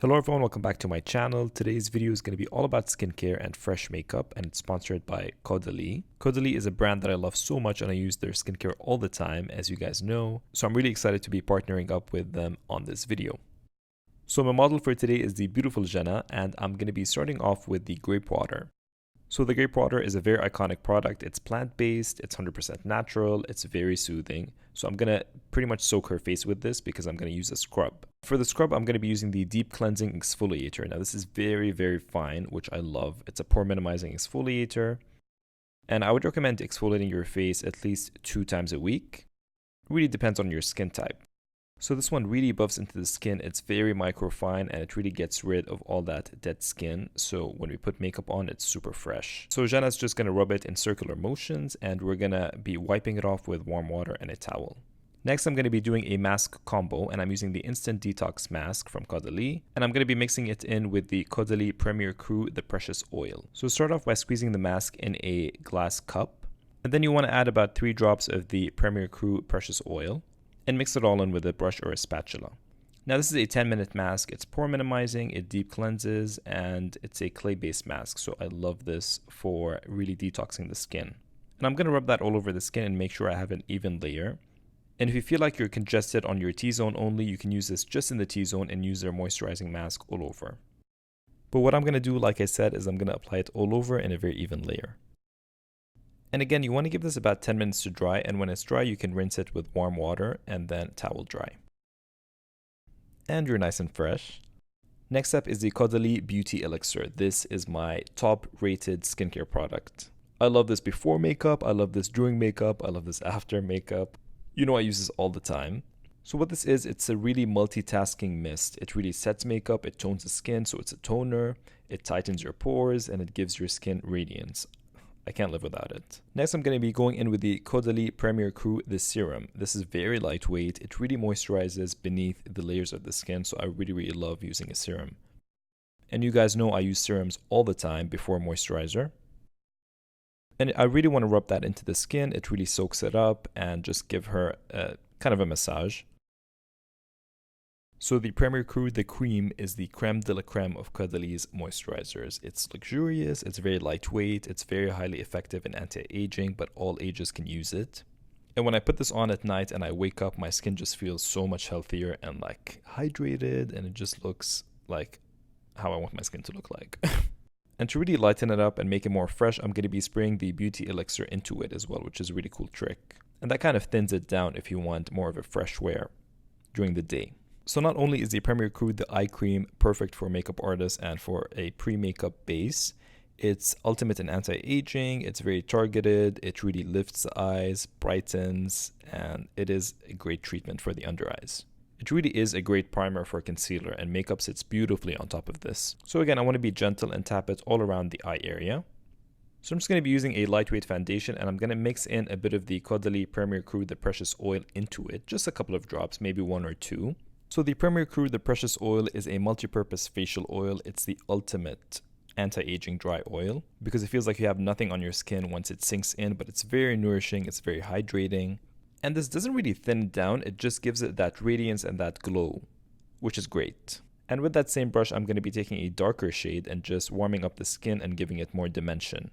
Hello everyone, welcome back to my channel. Today's video is going to be all about skincare and fresh makeup, and it's sponsored by Caudalie. Caudalie is a brand that I love so much and I use their skincare all the time, as you guys know. So I'm really excited to be partnering up with them on this video. So my model for today is the beautiful Jenna, and I'm going to be starting off with the Grape Water. So the Grape Water is a very iconic product. It's plant-based, it's 100% natural, it's very soothing. So I'm going to pretty much soak her face with this because I'm going to use a scrub. For the scrub, I'm going to be using the Deep Cleansing Exfoliator. Now this is very, very fine, which I love. It's a pore minimizing exfoliator. And I would recommend exfoliating your face at least 2 times a week. It really depends on your skin type. So this one really buffs into the skin. It's very microfine and it really gets rid of all that dead skin. So when we put makeup on, it's super fresh. So Jenna's just going to rub it in circular motions and we're going to be wiping it off with warm water and a towel. Next, I'm going to be doing a mask combo, and I'm using the Instant Detox Mask from Cuddly, and I'm going to be mixing it in with the Caudalie Premier Cru, the Precious Oil. So start off by squeezing the mask in a glass cup, and then you want to add about 3 drops of the Premier Cru Precious Oil, and mix it all in with a brush or a spatula. Now this is a 10-minute mask. It's pore minimizing, it deep cleanses, and it's a clay-based mask, so I love this for really detoxing the skin. And I'm going to rub that all over the skin and make sure I have an even layer. And if you feel like you're congested on your T-zone only, you can use this just in the T-zone and use their moisturizing mask all over. But what I'm going to do, like I said, is I'm going to apply it all over in a very even layer. And again, you want to give this about 10 minutes to dry, and when it's dry, you can rinse it with warm water and then towel dry. And you're nice and fresh. Next up is the Caudalie Beauty Elixir. This is my top rated skincare product. I love this before makeup, I love this during makeup, I love this after makeup. You know I use this all the time. So what this is, it's a really multitasking mist. It really sets makeup, it tones the skin, so it's a toner, it tightens your pores, and it gives your skin radiance. I can't live without it. Next, I'm going to be going in with the Caudalie Premier Cru, the Serum. This is very lightweight. It really moisturizes beneath the layers of the skin, so I really love using a serum. And you guys know I use serums all the time before moisturizer. And I really want to rub that into the skin. It really soaks it up and just give her kind of a massage. So the Premier Cru, the cream, is the creme de la creme of Caudalie's moisturizers. It's luxurious, it's very lightweight, it's very highly effective in anti-aging, but all ages can use it. And when I put this on at night and I wake up, my skin just feels so much healthier and like hydrated, and it just looks like how I want my skin to look like. And to really lighten it up and make it more fresh, I'm going to be spraying the Beauty Elixir into it as well, which is a really cool trick. And that kind of thins it down if you want more of a fresh wear during the day. So not only is the Premier Cru the eye cream perfect for makeup artists and for a pre-makeup base, it's ultimate in anti-aging, it's very targeted, it really lifts the eyes, brightens, and it is a great treatment for the under eyes. It really is a great primer for concealer, and makeup sits beautifully on top of this. So again, I want to be gentle and tap it all around the eye area. So I'm just going to be using a lightweight foundation, and I'm going to mix in a bit of the Caudalie Premier Cru, the Precious Oil, into it. Just a couple of drops, maybe 1 or 2. So the Premier Cru, the Precious Oil, is a multi-purpose facial oil. It's the ultimate anti-aging dry oil because it feels like you have nothing on your skin once it sinks in, but it's very nourishing, it's very hydrating. And this doesn't really thin it down, it just gives it that radiance and that glow, which is great. And with that same brush, I'm going to be taking a darker shade and just warming up the skin and giving it more dimension.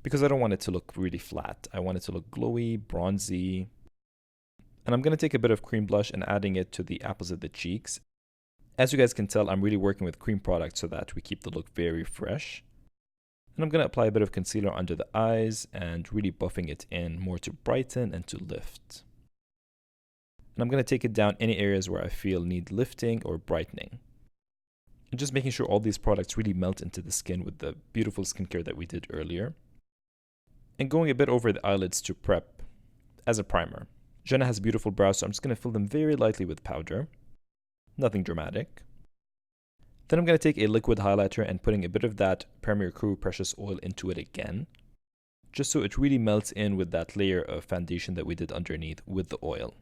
Because I don't want it to look really flat. I want it to look glowy, bronzy. And I'm going to take a bit of cream blush and adding it to the apples of the cheeks. As you guys can tell, I'm really working with cream products so that we keep the look very fresh. And I'm going to apply a bit of concealer under the eyes and really buffing it in more to brighten and to lift. And I'm going to take it down any areas where I feel need lifting or brightening. And just making sure all these products really melt into the skin with the beautiful skincare that we did earlier. And going a bit over the eyelids to prep as a primer. Jenna has beautiful brows, so I'm just going to fill them very lightly with powder. Nothing dramatic. Then I'm going to take a liquid highlighter and putting a bit of that Premier Cru Precious Oil into it again, just so it really melts in with that layer of foundation that we did underneath with the oil.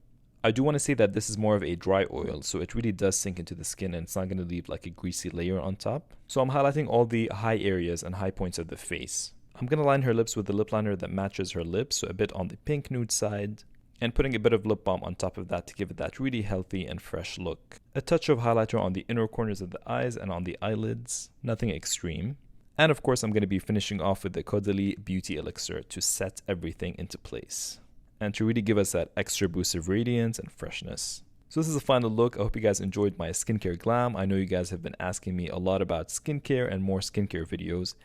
I do want to say that this is more of a dry oil, so it really does sink into the skin and it's not going to leave like a greasy layer on top. So I'm highlighting all the high areas and high points of the face. I'm going to line her lips with the lip liner that matches her lips, so a bit on the pink nude side. and putting a bit of lip balm on top of that to give it that really healthy and fresh look. A touch of highlighter on the inner corners of the eyes and on the eyelids, nothing extreme. And of course, I'm going to be finishing off with the Caudalie Beauty Elixir to set everything into place and to really give us that extra boost of radiance and freshness. So this is a final look. I hope you guys enjoyed my skincare glam. I know you guys have been asking me a lot about skincare and more skincare videos,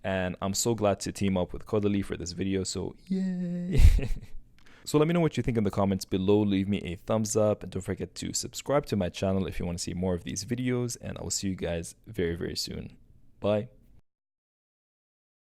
and I'm so glad to team up with Cuddly for this video, so yay! So let me know what you think in the comments below. Leave me a thumbs up and don't forget to subscribe to my channel if you want to see more of these videos, and I will see you guys very, very soon. Bye.